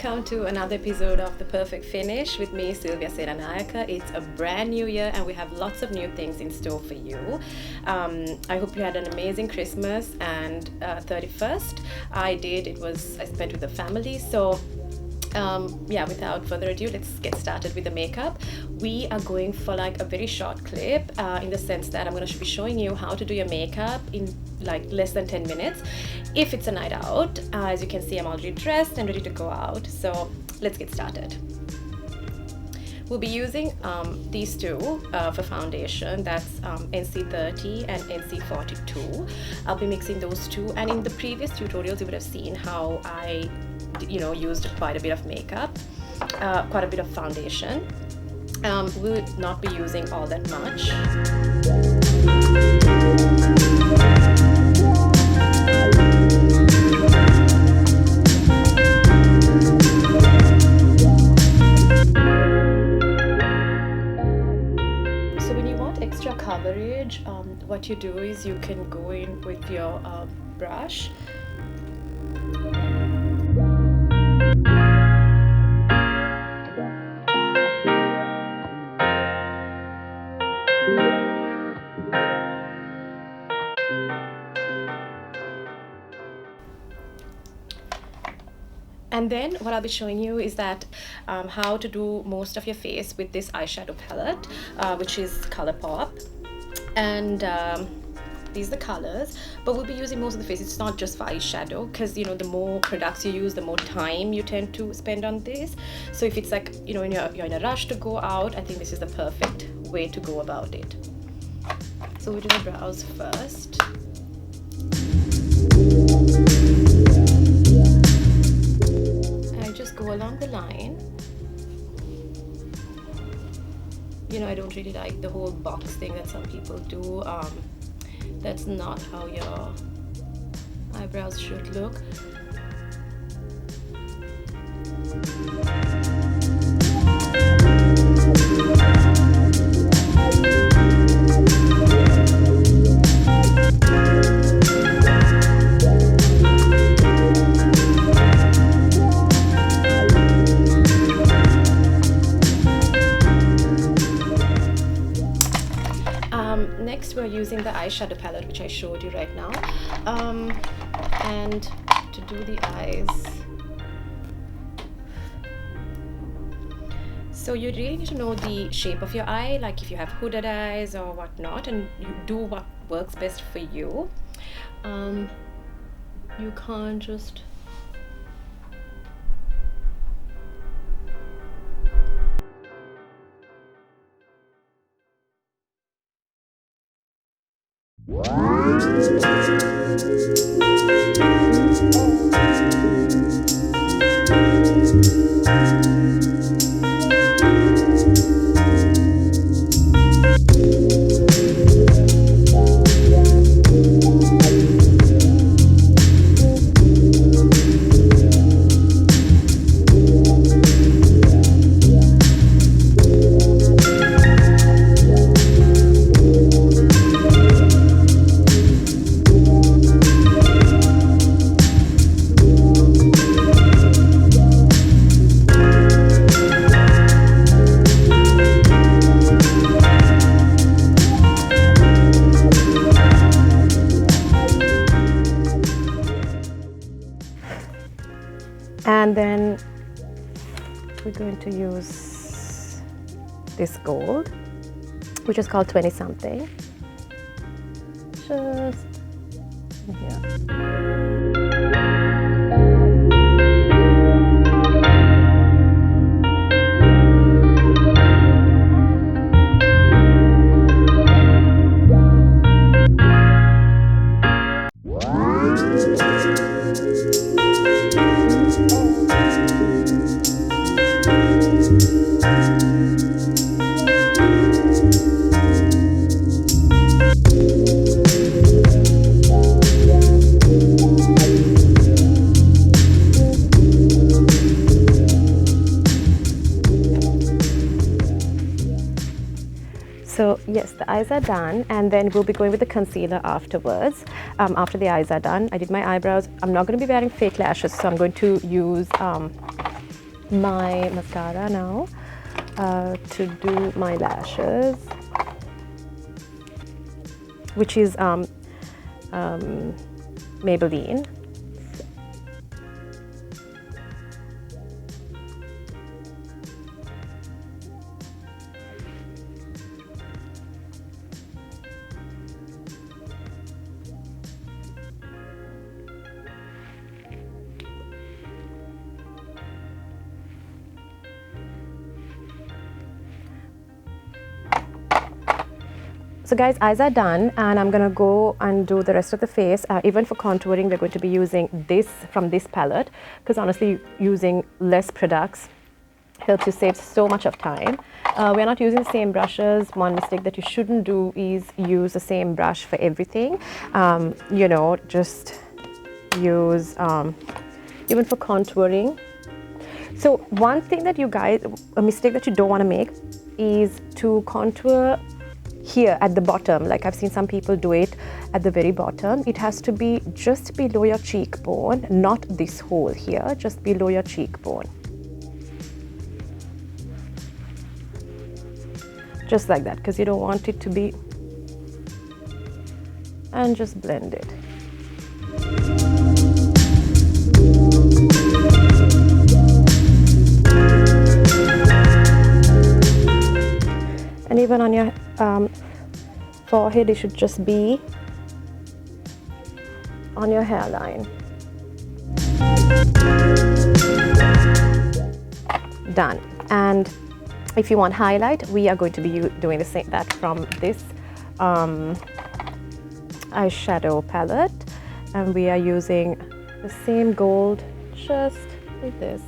welcome to another episode of The Perfect Finish with me, Silvia Senanayake. It's a brand new year and we have lots of new things in store for you. I hope you had an amazing Christmas and 31st. I spent with the family. So without further ado, let's get started with the makeup. We are going for like a very short clip in the sense that I'm going to be showing you how to do your makeup in like less than 10 minutes if it's a night out. As you can see, I'm already dressed and ready to go out, so let's get started. We'll be using these two for foundation. That's NC30 and NC42. I'll be mixing those two, and in the previous tutorials you would have seen how I used quite a bit of makeup, quite a bit of foundation. We'll not be using all that much. So when you want extra coverage, what you do is you can go in with your brush. And then what I'll be showing you is that how to do most of your face with this eyeshadow palette, which is Colourpop. And these are the colors, but we'll be using most of the face. It's not just for eyeshadow, because the more products you use, the more time you tend to spend on this. So if it's like when you're in a rush to go out, I think this is the perfect way to go about it. So we do the brows first. Just go along the line. I don't really like the whole box thing that some people do. That's not how your eyebrows should look. Next, we're using the eyeshadow palette, which I showed you right now, and to do the eyes. So you really need to know the shape of your eye, like if you have hooded eyes or whatnot, and you do what works best for you. You can't just and then we're going to use this gold, which is called 20 something, just here. So yes, the eyes are done, and then we'll be going with the concealer afterwards. After the eyes are done, I did my eyebrows. I'm not going to be wearing fake lashes, so I'm going to use my mascara now to do my lashes, which is Maybelline. So guys, eyes are done, and I'm gonna go and do the rest of the face. Even for contouring, we're going to be using this from this palette, because honestly, using less products helps you save so much of time. We're not using the same brushes. One mistake that you shouldn't do is use the same brush for everything. You know, just use, even for contouring. So one thing that you guys, a mistake that you don't want to make is to contour here at the bottom. Like I've seen some people do it at the very bottom. It has to be just below your cheekbone, not this hole here, just below your cheekbone. Just like that, because you don't want it to be, and just blend it. And even on your forehead, it should just be on your hairline. Done. And if you want highlight, we are going to be doing the same that from this eyeshadow palette, and we are using the same gold, just like this.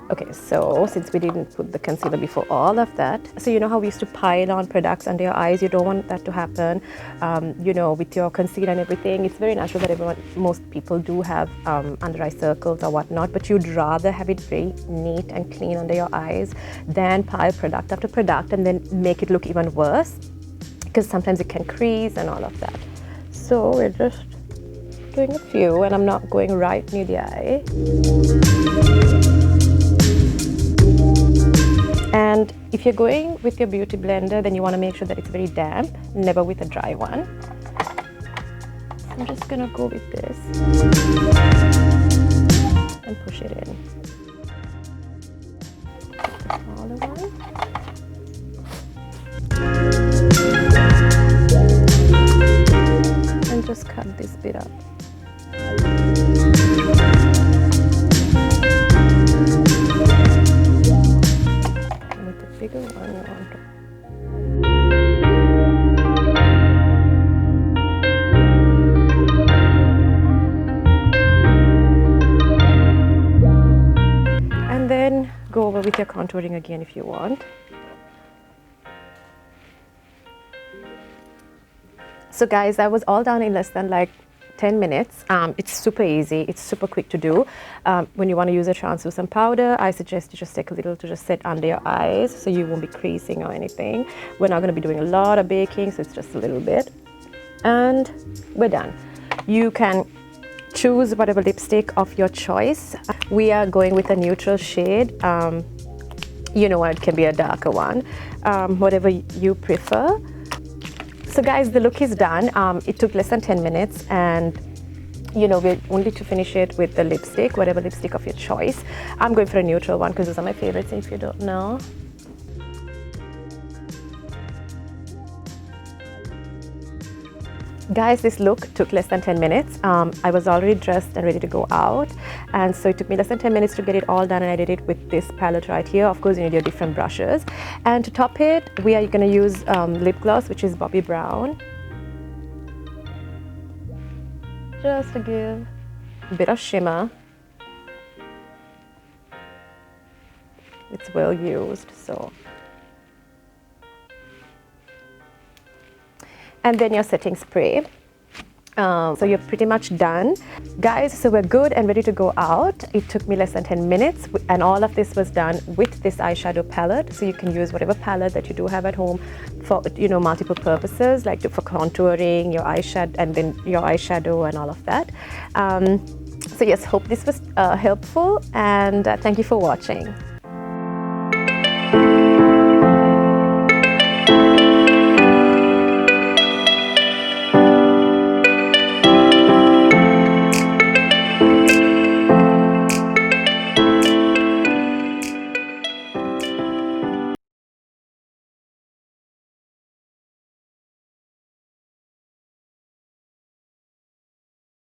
Okay, so since we didn't put the concealer before all of that, so you know how we used to pile on products under your eyes? You don't want that to happen. You know, with your concealer and everything, it's very natural that most people do have under eye circles or whatnot, but you'd rather have it very neat and clean under your eyes than pile product after product and then make it look even worse, because sometimes it can crease and all of that. So we're just doing a few, and I'm not going right near the eye. And if you're going with your beauty blender, then you want to make sure that it's very damp, never with a dry one. So I'm just gonna go with this and push it in. The smaller one. And just cut this bit up. Bigger one on top. And then go over with your contouring again if you want. So guys, that was all done in less than like 10 minutes. It's super easy, it's super quick to do. When you want to use a translucent powder, I suggest you just take a little to just set under your eyes so you won't be creasing or anything. We're not going to be doing a lot of baking, so it's just a little bit. And we're done. You can choose whatever lipstick of your choice. We are going with a neutral shade. You know what, it can be a darker one, whatever you prefer. So guys, the look is done. It took less than 10 minutes, and you know, we're only to finish it with the lipstick, whatever lipstick of your choice. I'm going for a neutral one because those are my favorites, if you don't know. Guys, this look took less than 10 minutes. I was already dressed and ready to go out, and so it took me less than 10 minutes to get it all done, and I did it with this palette right here. Of course, you need your different brushes. And to top it, we are going to use lip gloss, which is Bobbi Brown. Just to give a bit of shimmer. It's well used, so. And then your setting spray. So you're pretty much done. Guys, so we're good and ready to go out. It took me less than 10 minutes, and all of this was done with this eyeshadow palette. So you can use whatever palette that you do have at home for, you know, multiple purposes, like for contouring your eyeshadow and then your eyeshadow and all of that. So yes, hope this was helpful, and thank you for watching.